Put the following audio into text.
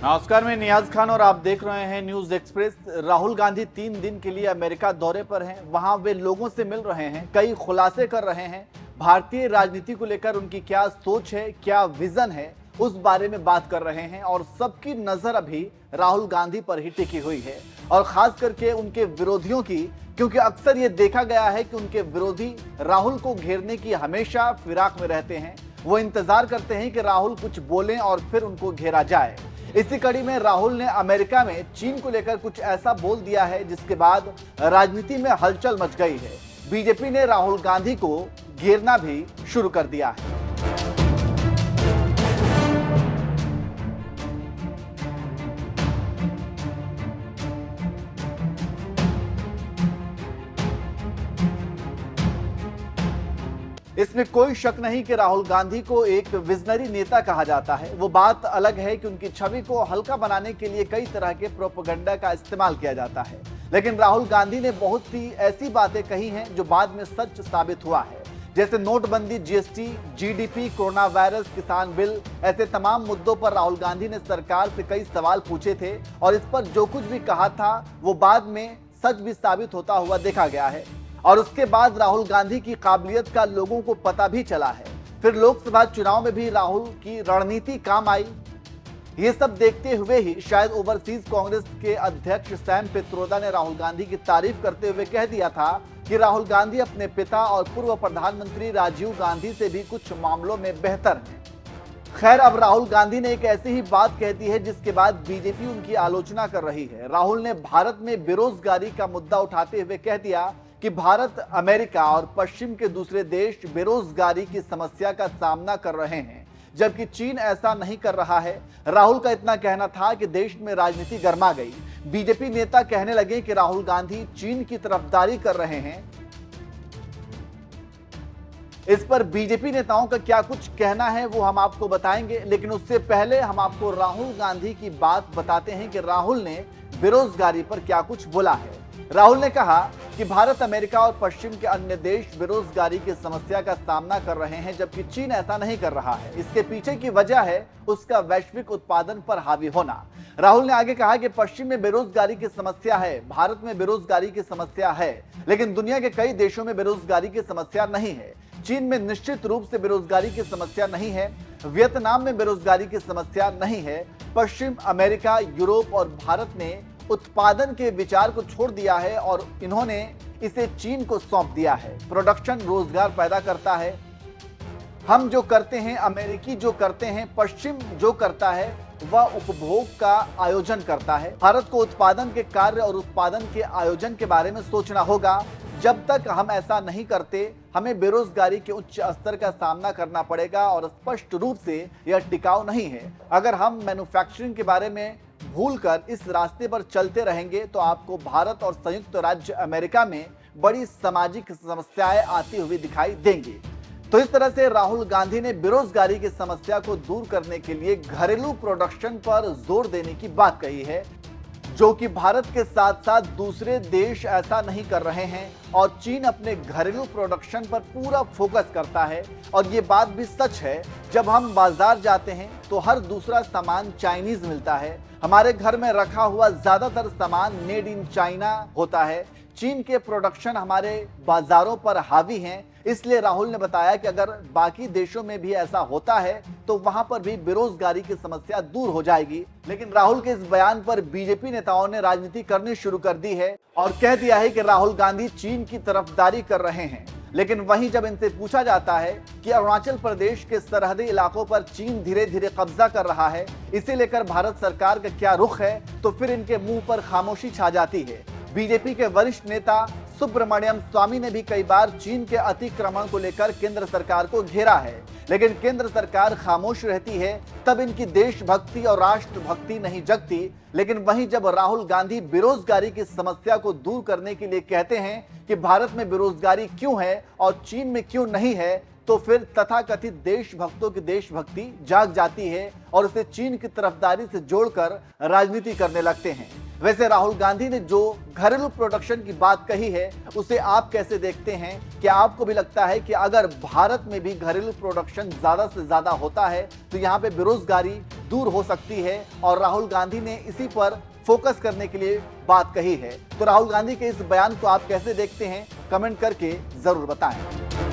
नमस्कार, मैं नियाज खान और आप देख रहे हैं न्यूज एक्सप्रेस। राहुल गांधी 3 दिन के लिए अमेरिका दौरे पर हैं। वहां वे लोगों से मिल रहे हैं, कई खुलासे कर रहे हैं। भारतीय राजनीति को लेकर उनकी क्या सोच है, क्या विजन है, उस बारे में बात कर रहे हैं। और सबकी नजर अभी राहुल गांधी पर ही टिकी हुई है, और खास करके उनके विरोधियों की, क्योंकि अक्सर ये देखा गया है कि उनके विरोधी राहुल को घेरने की हमेशा फिराक में रहते हैं। वो इंतजार करते हैं कि राहुल कुछ बोलें और फिर उनको घेरा जाए। इसी कड़ी में राहुल ने अमेरिका में चीन को लेकर कुछ ऐसा बोल दिया है जिसके बाद राजनीति में हलचल मच गई है। बीजेपी ने राहुल गांधी को घेरना भी शुरू कर दिया है। इसमें कोई शक नहीं कि राहुल गांधी को एक विजनरी नेता कहा जाता है। वो बात अलग है कि उनकी छवि को हल्का बनाने के लिए कई तरह के प्रोपेगेंडा का इस्तेमाल किया जाता है। लेकिन राहुल गांधी ने बहुत सी ऐसी बातें कही हैं जो बाद में सच साबित हुआ है, जैसे नोटबंदी, जीएसटी, जीडीपी, कोरोना वायरस, किसान बिल। ऐसे तमाम मुद्दों पर राहुल गांधी ने सरकार से कई सवाल पूछे थे, और इस पर जो कुछ भी कहा था वो बाद में सच भी साबित होता हुआ देखा गया है। और उसके बाद राहुल गांधी की काबिलियत का लोगों को पता भी चला है। फिर लोकसभा चुनाव में भी राहुल की रणनीति काम आई। ये सब देखते हुए ही शायद ओवरसीज कांग्रेस के अध्यक्ष सैम पित्रोदा ने राहुल गांधी की तारीफ करते हुए कह दिया था कि राहुल गांधी अपने पिता और पूर्व प्रधानमंत्री राजीव गांधी से भी कुछ मामलों में बेहतर हैं। खैर, अब राहुल गांधी ने एक ऐसी ही बात कह दी है जिसके बाद बीजेपी उनकी आलोचना कर रही है। राहुल ने भारत में बेरोजगारी का मुद्दा उठाते हुए कह दिया कि भारत, अमेरिका और पश्चिम के दूसरे देश बेरोजगारी की समस्या का सामना कर रहे हैं, जबकि चीन ऐसा नहीं कर रहा है। राहुल का इतना कहना था कि देश में राजनीति गर्मा गई। बीजेपी नेता कहने लगे कि राहुल गांधी चीन की तरफदारी कर रहे हैं। इस पर बीजेपी नेताओं का क्या कुछ कहना है वो हम आपको बताएंगे, लेकिन उससे पहले हम आपको राहुल गांधी की बात बताते हैं कि राहुल ने बेरोजगारी पर क्या कुछ बोला है। राहुल ने कहा कि भारत, अमेरिका और पश्चिम के अन्य देश बेरोजगारी की समस्या का सामना कर रहे हैं, जबकि चीन ऐसा नहीं कर रहा है। इसके पीछे की वजह है उसका वैश्विक उत्पादन पर हावी होना। राहुल ने आगे कहा कि पश्चिम में बेरोजगारी की समस्या है, भारत में बेरोजगारी की समस्या है, लेकिन दुनिया के कई देशों में बेरोजगारी की समस्या नहीं है। चीन में निश्चित रूप से बेरोजगारी की समस्या नहीं है, वियतनाम में बेरोजगारी की समस्या नहीं है। पश्चिम, अमेरिका, यूरोप और भारत ने उत्पादन के विचार को छोड़ दिया है और इन्होंने इसे चीन को सौंप दिया है। प्रोडक्शन रोजगार पैदा करता है। हम जो करते हैं, अमेरिकी जो करते हैं, पश्चिम जो करता है वह उपभोग का आयोजन करता है। भारत को उत्पादन के कार्य और उत्पादन के आयोजन के बारे में सोचना होगा। जब तक हम ऐसा नहीं करते, हमें बेरोजगारी के उच्च स्तर का सामना करना पड़ेगा, और स्पष्ट रूप से यह टिकाऊ नहीं है। अगर हम मैन्युफैक्चरिंग के बारे में भूलकर इस रास्ते पर चलते रहेंगे तो आपको भारत और संयुक्त राज्य अमेरिका में बड़ी सामाजिक समस्याएं आती हुई दिखाई देंगी। तो इस तरह से राहुल गांधी ने बेरोजगारी की समस्या को दूर करने के लिए घरेलू प्रोडक्शन पर जोर देने की बात कही है, जो कि भारत के साथ साथ दूसरे देश ऐसा नहीं कर रहे हैं। और चीन अपने घरेलू प्रोडक्शन पर पूरा फोकस करता है, और ये बात भी सच है। जब हम बाजार जाते हैं तो हर दूसरा सामान चाइनीज मिलता है। हमारे घर में रखा हुआ ज्यादातर सामान मेड इन चाइना होता है। चीन के प्रोडक्शन हमारे बाजारों पर हावी हैं। इसलिए राहुल ने बताया कि अगर बाकी देशों में भी ऐसा होता है तो वहां पर भी बेरोजगारी की समस्या दूर हो जाएगी। लेकिन राहुल के इस बयान पर बीजेपी नेताओं ने राजनीति करनी शुरू कर दी है और कह दिया है कि राहुल गांधी चीन की तरफदारी कर रहे हैं। लेकिन वहीं जब इनसे पूछा जाता है कि अरुणाचल प्रदेश के सरहदी इलाकों पर चीन धीरे धीरे कब्जा कर रहा है, इसे लेकर भारत सरकार का क्या रुख है, तो फिर इनके मुंह पर खामोशी छा जाती है। बीजेपी के वरिष्ठ नेता सुब्रमण्यम स्वामी ने भी कई बार चीन के अतिक्रमण को लेकर केंद्र सरकार को घेरा है, लेकिन केंद्र सरकार खामोश रहती है। तब इनकी देशभक्ति और राष्ट्रभक्ति नहीं जगती। लेकिन वहीं जब राहुल गांधी बेरोजगारी की समस्या को दूर करने के लिए कहते हैं कि भारत में बेरोजगारी क्यों है और चीन में क्यों नहीं है, तो फिर तथाकथित देशभक्तों की देशभक्ति जाग जाती है और उसे चीन की तरफदारी से जोड़कर राजनीति करने लगते हैं। वैसे राहुल गांधी ने जो घरेलू प्रोडक्शन की बात कही है उसे आप कैसे देखते हैं? क्या आपको भी लगता है कि अगर भारत में भी घरेलू प्रोडक्शन ज्यादा से ज्यादा होता है तो यहाँ पे बेरोजगारी दूर हो सकती है? और राहुल गांधी ने इसी पर फोकस करने के लिए बात कही है। तो राहुल गांधी के इस बयान को आप कैसे देखते हैं? कमेंट करके जरूर बताएं।